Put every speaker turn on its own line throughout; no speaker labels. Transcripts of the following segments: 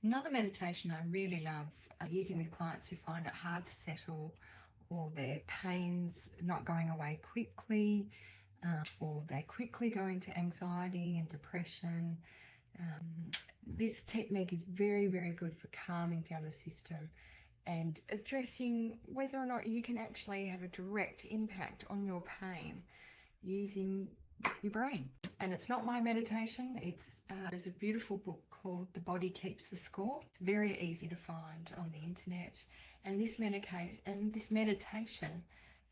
Another meditation I really love using with clients who find it hard to settle, or their pains not going away quickly, or they quickly go into anxiety and depression. This technique is very, very good for calming down the system and addressing whether or not you can actually have a direct impact on your pain using your brain. And it's not my meditation. There's a beautiful book called The Body Keeps the Score. It's very easy to find on the internet. And this meditation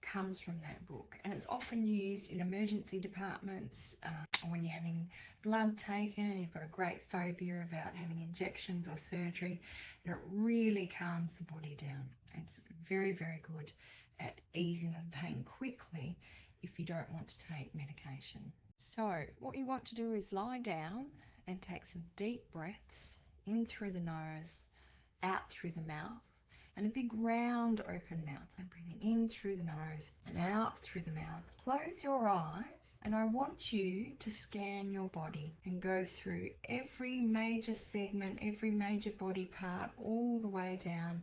comes from that book, and it's often used in emergency departments, or when you're having blood taken and you've got a great phobia about having injections or surgery, and it really calms the body down. It's very, very good at easing the pain quickly if you don't want to take medication. So what you want to do is lie down and take some deep breaths in through the nose, out through the mouth, and a big round open mouth. I'm breathing in through the nose and out through the mouth. Close your eyes, and I want you to scan your body and go through every major segment, every major body part, all the way down,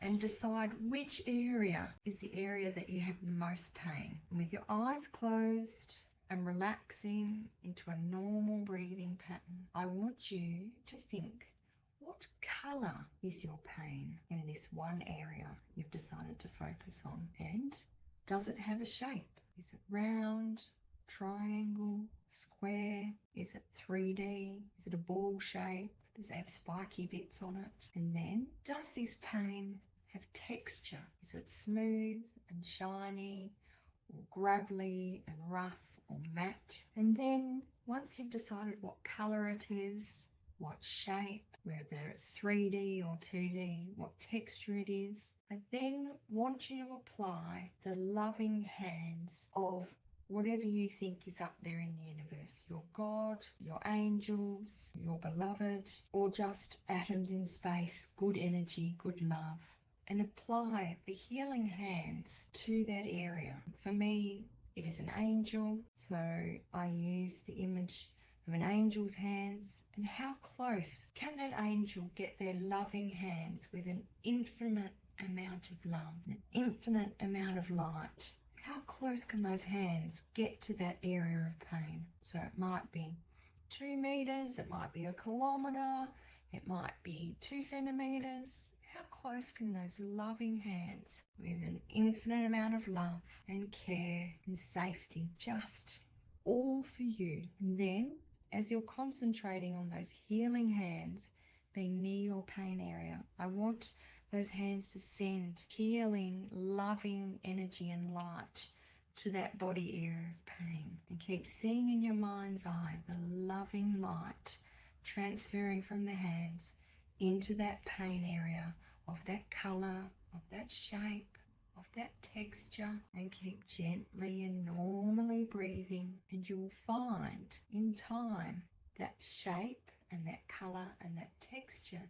and decide which area is the area that you have the most pain. And with your eyes closed and relaxing into a normal breathing pattern, I want you to think, what colour is your pain in this one area you've decided to focus on? And does it have a shape? Is it round, triangle, square? Is it 3D? Is it a ball shape? Does it have spiky bits on it? And then, does this pain have texture? Is it smooth and shiny, or gravelly and rough, or matte? And then, once you've decided what colour it is, what shape, whether it's 3D or 2D, what texture it is, I then want you to apply the loving hands of whatever you think is up there in the universe, your God, your angels, your beloved, or just atoms in space, good energy, good love, and apply the healing hands to that area. For me, it is an angel, so I use the image of an angel's hands. And how close can that angel get their loving hands with an infinite amount of love, an infinite amount of light? How close can those hands get to that area of pain? So it might be 2 meters, it might be 1 kilometer, it might be 2 centimeters. How close can those loving hands with an infinite amount of love and care and safety, just all for you? And then, as you're concentrating on those healing hands being near your pain area, I want those hands to send healing, loving energy and light to that body area of pain. And keep seeing in your mind's eye the loving light transferring from the hands into that pain area of that colour, of that shape, of that texture, and keep gently and normally breathing, and you will find in time that shape and that colour and that texture